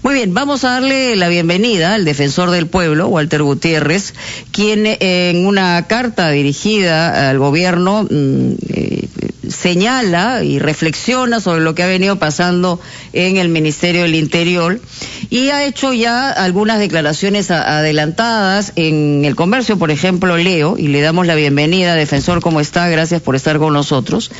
Muy bien, vamos a darle la bienvenida al defensor del pueblo, Walter Gutiérrez, quien en una carta dirigida al gobierno señala y reflexiona sobre lo que ha venido pasando en el Ministerio del Interior y ha hecho ya algunas declaraciones adelantadas en El Comercio, por ejemplo, leo, y le damos la bienvenida. Defensor, ¿cómo está? Gracias por estar con nosotros.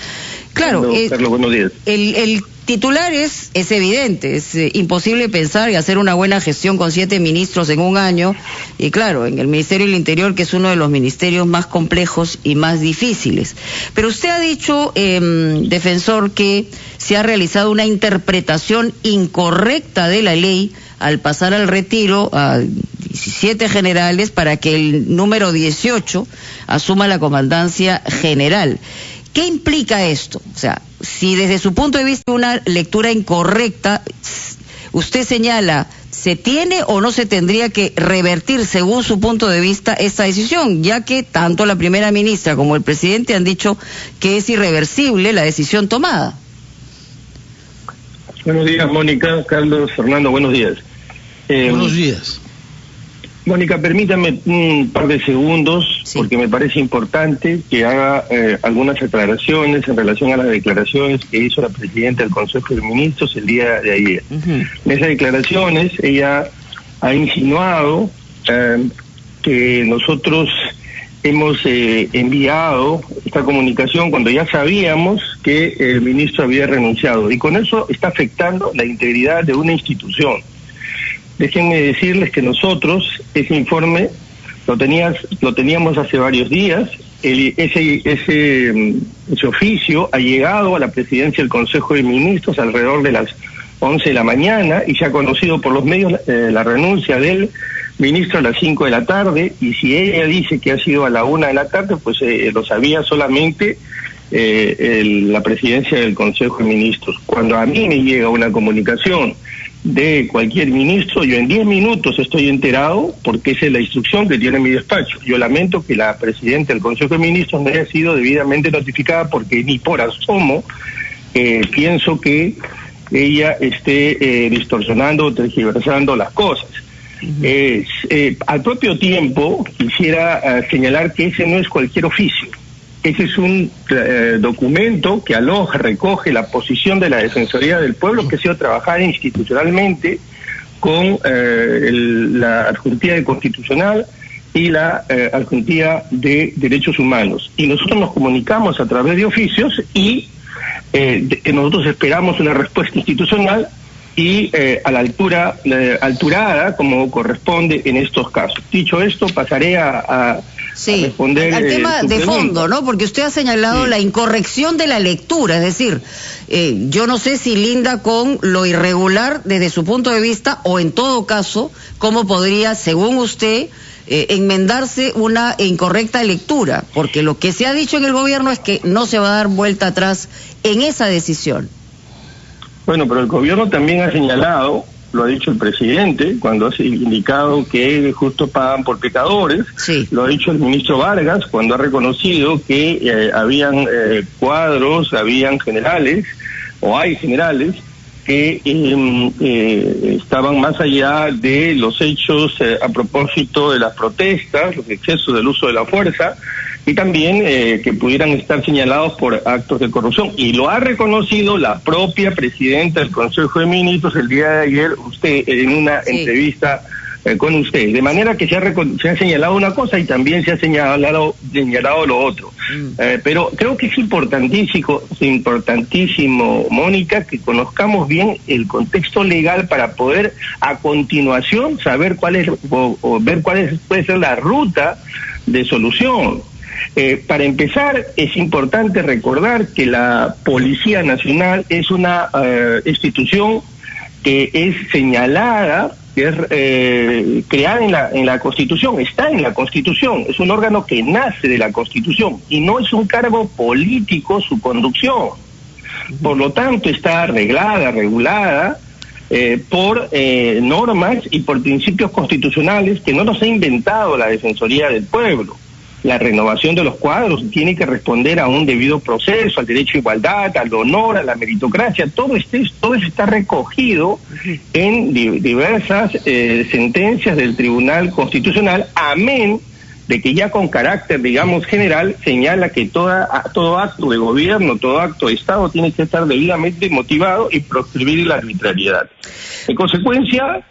Claro, Carlos, buenos días. El titular es evidente, es imposible pensar y hacer una buena gestión con 7 ministros en un año, y claro, en el Ministerio del Interior, que es uno de los ministerios más complejos y más difíciles. Pero usted ha dicho, defensor, que se ha realizado una interpretación incorrecta de la ley al pasar al retiro a 17 generales para que el número 18 asuma la comandancia general. ¿Qué implica esto? O sea, si desde su punto de vista una lectura incorrecta, usted señala, ¿se tiene o no se tendría que revertir según su punto de vista esta decisión? Ya que tanto la primera ministra como el presidente han dicho que es irreversible la decisión tomada. Buenos días, Mónica. Carlos, Fernando, buenos días. Buenos días. Mónica, permítame un par de segundos, sí, porque me parece importante que haga algunas aclaraciones en relación a las declaraciones que hizo la presidenta del Consejo de Ministros el día de ayer. En esas declaraciones ella ha insinuado que nosotros hemos enviado esta comunicación cuando ya sabíamos que el ministro había renunciado, y con eso está afectando la integridad de una institución. Déjenme decirles que nosotros ese informe lo teníamos hace varios días. Ese oficio ha llegado a la presidencia del Consejo de Ministros alrededor de las 11 de la mañana y se ha conocido por los medios la renuncia del ministro a las 5 de la tarde, y si ella dice que ha sido a la 1 de la tarde, pues lo sabía solamente la presidencia del Consejo de Ministros. Cuando a mí me llega una comunicación de cualquier ministro, yo en 10 minutos estoy enterado, porque esa es la instrucción que tiene mi despacho. Yo lamento que la presidenta del Consejo de Ministros no haya sido debidamente notificada, porque ni por asomo pienso que ella esté distorsionando o tergiversando las cosas. Al propio tiempo quisiera señalar que ese no es cualquier oficio. Ese es un documento que recoge la posición de la Defensoría del Pueblo, que ha sido trabajada institucionalmente con la Adjuntía de Constitucional y la Adjuntía de Derechos Humanos. Y nosotros nos comunicamos a través de oficios y nosotros esperamos una respuesta institucional y a la alturada como corresponde en estos casos. Dicho esto, pasaré a responder al tema de fondo, ¿no? Porque usted ha señalado la incorrección de la lectura, es decir, yo no sé si linda con lo irregular desde su punto de vista, o en todo caso, cómo podría, según usted, enmendarse una incorrecta lectura, porque lo que se ha dicho en el gobierno es que no se va a dar vuelta atrás en esa decisión. Bueno, pero el gobierno también ha señalado, lo ha dicho el presidente, cuando ha indicado que justo pagan por pecadores, lo ha dicho el ministro Vargas, cuando ha reconocido que habían cuadros, habían generales, o hay generales, que estaban más allá de los hechos a propósito de las protestas, los excesos del uso de la fuerza, y también que pudieran estar señalados por actos de corrupción. Y lo ha reconocido la propia presidenta del Consejo de Ministros el día de ayer, usted, en una entrevista con usted. De manera que se ha señalado una cosa y también se ha señalado lo otro. Pero creo que es importantísimo, Mónica, que conozcamos bien el contexto legal para poder a continuación saber ver cuál puede ser la ruta de solución. Para empezar, es importante recordar que la Policía Nacional es una institución que es señalada, que es creada en la Constitución, está en la Constitución, es un órgano que nace de la Constitución y no es un cargo político su conducción. Por lo tanto, está regulada por normas y por principios constitucionales que no nos ha inventado la Defensoría del Pueblo. la renovación de los cuadros, tiene que responder a un debido proceso, al derecho a igualdad, al honor, a la meritocracia. Todo eso está recogido en diversas sentencias del Tribunal Constitucional, amén de que ya con carácter, digamos, general, señala que todo acto de gobierno, todo acto de Estado tiene que estar debidamente motivado y proscribir la arbitrariedad. En consecuencia,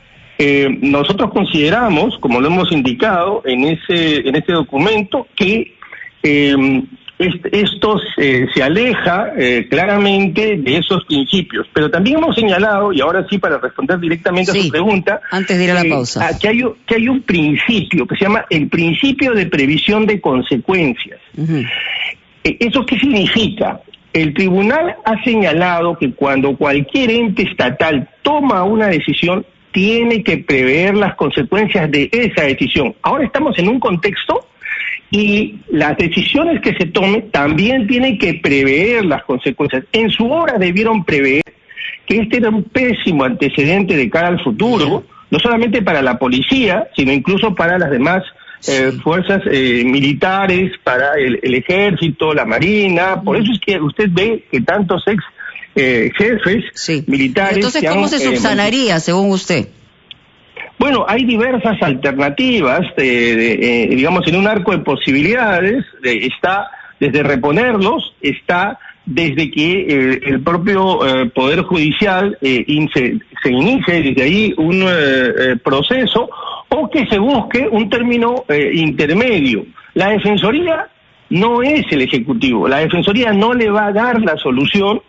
nosotros consideramos, como lo hemos indicado en este documento, que esto se aleja claramente de esos principios. Pero también hemos señalado, y ahora sí para responder directamente a su pregunta, antes de ir a la pausa, que hay un principio que se llama el principio de previsión de consecuencias. Uh-huh. ¿Eso qué significa? El tribunal ha señalado que cuando cualquier ente estatal toma una decisión, tiene que prever las consecuencias de esa decisión. Ahora estamos en un contexto y las decisiones que se tomen también tienen que prever las consecuencias. En su hora debieron prever que este era un pésimo antecedente de cara al futuro, no solamente para la policía, sino incluso para las demás fuerzas militares, para el ejército, la marina. Por eso es que usted ve que tantos jefes militares... Entonces, ¿cómo se subsanaría, según usted? Bueno, hay diversas alternativas, digamos, en un arco de posibilidades. Está desde reponerlos, está desde que el propio Poder Judicial se inicie desde ahí un proceso, o que se busque un término intermedio. La Defensoría no es el Ejecutivo, la Defensoría no le va a dar la solución,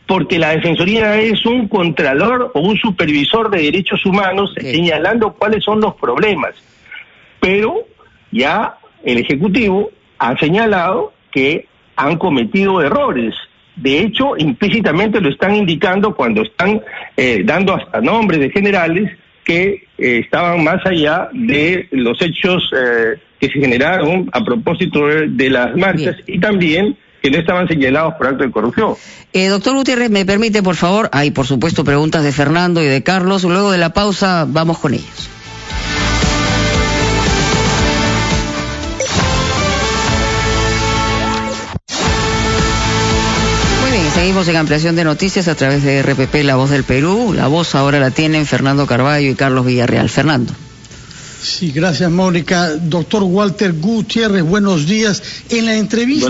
porque la Defensoría es un contralor o un supervisor de derechos humanos señalando cuáles son los problemas. Pero ya el Ejecutivo ha señalado que han cometido errores. De hecho, implícitamente lo están indicando cuando están dando hasta nombres de generales que estaban más allá de los hechos que se generaron a propósito de las marchas. Bien. Y también que no estaban señalados por acto de corrupción. Doctor Gutiérrez, ¿me permite, por favor? Hay, por supuesto, preguntas de Fernando y de Carlos. Luego de la pausa, vamos con ellos. Muy bien, seguimos en ampliación de noticias a través de RPP, La Voz del Perú. La voz ahora la tienen Fernando Carballo y Carlos Villarreal. Fernando. Sí, gracias, Mónica. Doctor Walter Gutiérrez, buenos días. En la entrevista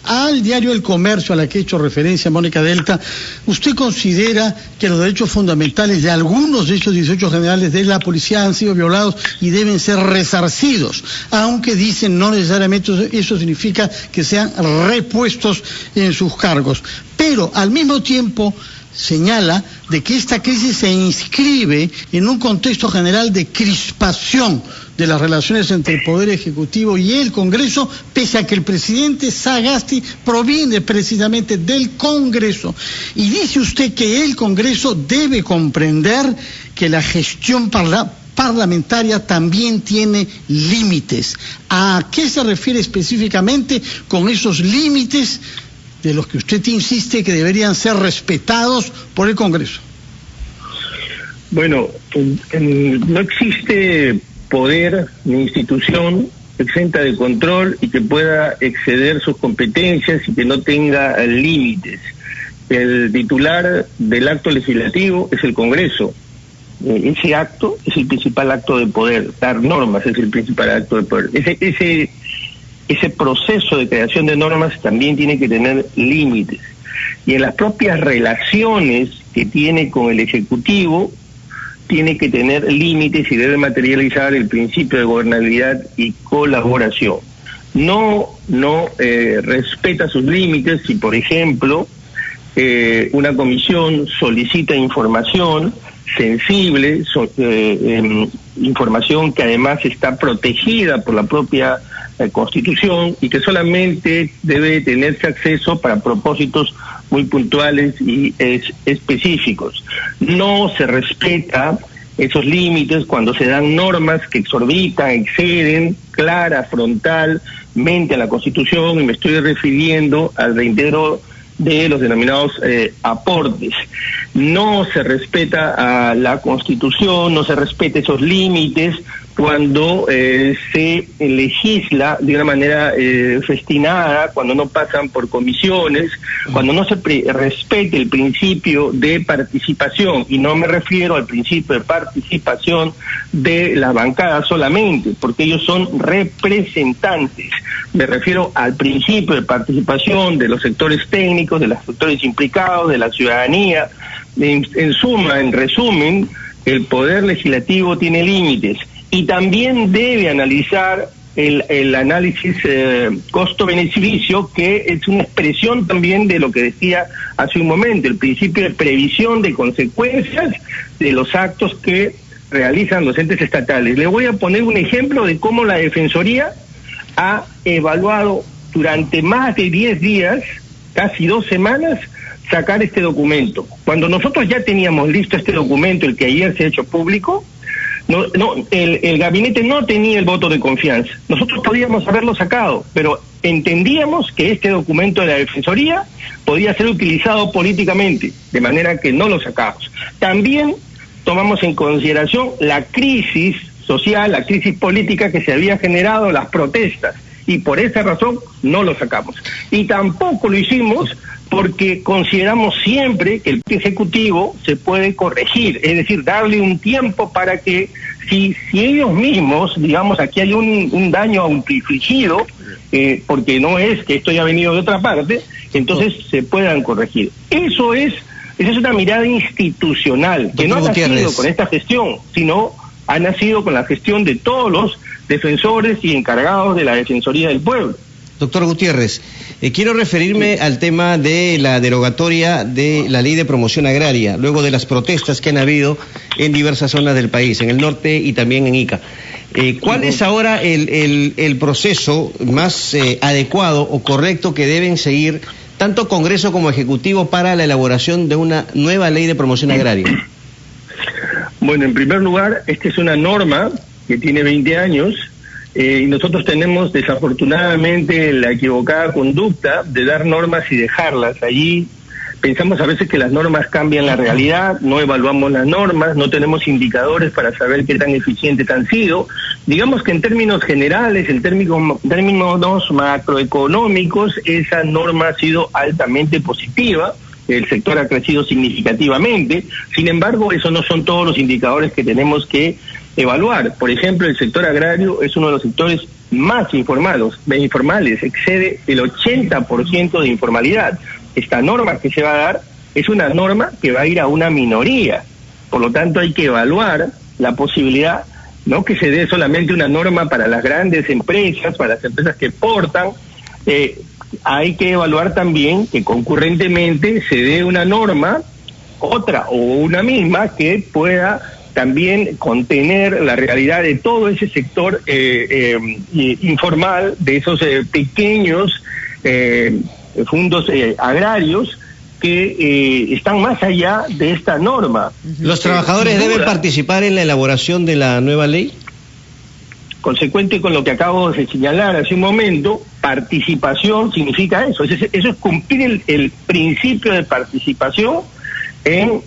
al diario El Comercio, a la que ha hecho referencia Mónica Delta, ¿usted considera que los derechos fundamentales de algunos de esos 18 generales de la policía han sido violados y deben ser resarcidos? Aunque dicen no necesariamente eso significa que sean repuestos en sus cargos. Pero al mismo tiempo señala de que esta crisis se inscribe en un contexto general de crispación de las relaciones entre el Poder Ejecutivo y el Congreso, pese a que el presidente Sagasti proviene precisamente del Congreso. Y dice usted que el Congreso debe comprender que la gestión parlamentaria también tiene límites. ¿A qué se refiere específicamente con esos límites de los que usted insiste que deberían ser respetados por el Congreso? Bueno, no existe poder ni institución exenta de control y que pueda exceder sus competencias y que no tenga límites. El titular del acto legislativo es el Congreso. Ese acto es el principal acto de poder. Dar normas es el principal acto de poder. Ese proceso de creación de normas también tiene que tener límites. Y en las propias relaciones que tiene con el Ejecutivo, tiene que tener límites y debe materializar el principio de gobernabilidad y colaboración. No respeta sus límites si, por ejemplo, una comisión solicita información sensible, información que además está protegida por la propia Constitución y que solamente debe tenerse acceso para propósitos muy puntuales y específicos. No se respeta esos límites cuando se dan normas que exorbitan, exceden clara, frontalmente a la Constitución, y me estoy refiriendo al reintegro de los denominados aportes. No se respeta a la Constitución, no se respeta esos límites cuando se legisla de una manera festinada, cuando no pasan por comisiones, cuando no se respete el principio de participación, y no me refiero al principio de participación de la bancada solamente, porque ellos son representantes. Me refiero al principio de participación de los sectores técnicos, de los sectores implicados, de la ciudadanía. En suma, en resumen, el poder legislativo tiene límites. Y también debe analizar el análisis costo-beneficio, que es una expresión también de lo que decía hace un momento, el principio de previsión de consecuencias de los actos que realizan los entes estatales. Le voy a poner un ejemplo de cómo la Defensoría ha evaluado durante más de 10 días, casi 2 semanas, sacar este documento. Cuando nosotros ya teníamos listo este documento, el que ayer se ha hecho público, el gabinete no tenía el voto de confianza. Nosotros podíamos haberlo sacado, pero entendíamos que este documento de la Defensoría podía ser utilizado políticamente, de manera que no lo sacamos. También tomamos en consideración la crisis social, la crisis política que se había generado, las protestas, y por esa razón no lo sacamos. Y tampoco lo hicimos porque consideramos siempre que el Ejecutivo se puede corregir, es decir, darle un tiempo para que si ellos mismos, digamos, aquí hay un daño autoinfligido, porque no es que esto haya venido de otra parte, entonces se puedan corregir. Esa es una mirada institucional, que no ha nacido con esta gestión, sino ha nacido con la gestión de todos los defensores y encargados de la Defensoría del Pueblo. Doctor Gutiérrez, quiero referirme al tema de la derogatoria de la Ley de Promoción Agraria, luego de las protestas que han habido en diversas zonas del país, en el norte y también en Ica. ¿Cuál es ahora el proceso más adecuado o correcto que deben seguir tanto Congreso como Ejecutivo para la elaboración de una nueva Ley de Promoción Agraria? Bueno, en primer lugar, esta es una norma que tiene 20 años, y nosotros tenemos desafortunadamente la equivocada conducta de dar normas y dejarlas. Allí pensamos a veces que las normas cambian la realidad, no evaluamos las normas, no tenemos indicadores para saber qué tan eficientes han sido. Digamos que en términos generales, en términos macroeconómicos, esa norma ha sido altamente positiva. El sector ha crecido significativamente. Sin embargo, esos no son todos los indicadores que tenemos que evaluar. Por ejemplo, el sector agrario es uno de los sectores más informales, excede el 80% de informalidad. Esta norma que se va a dar es una norma que va a ir a una minoría. Por lo tanto, hay que evaluar la posibilidad, no que se dé solamente una norma para las grandes empresas, para las empresas que exportan. Hay que evaluar también que concurrentemente se dé una norma, otra o una misma, que pueda también contener la realidad de todo ese sector informal, de esos pequeños fondos agrarios que están más allá de esta norma. ¿Los trabajadores deben participar en la elaboración de la nueva ley? Consecuente con lo que acabo de señalar hace un momento, participación significa eso. Eso es cumplir el principio de participación en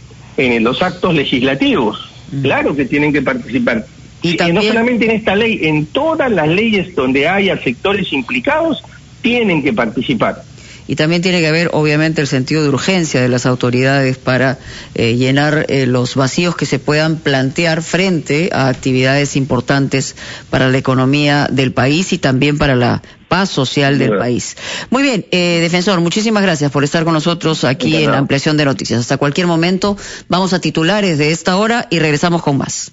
los actos legislativos. Claro que tienen que participar. Y también, no solamente en esta ley, en todas las leyes donde haya sectores implicados, tienen que participar. Y también tiene que haber, obviamente, el sentido de urgencia de las autoridades para llenar los vacíos que se puedan plantear frente a actividades importantes para la economía del país y también para la paz social del país. Muy bien, defensor, muchísimas gracias por estar con nosotros aquí en Ampliación de Noticias. Hasta cualquier momento vamos a titulares de esta hora y regresamos con más.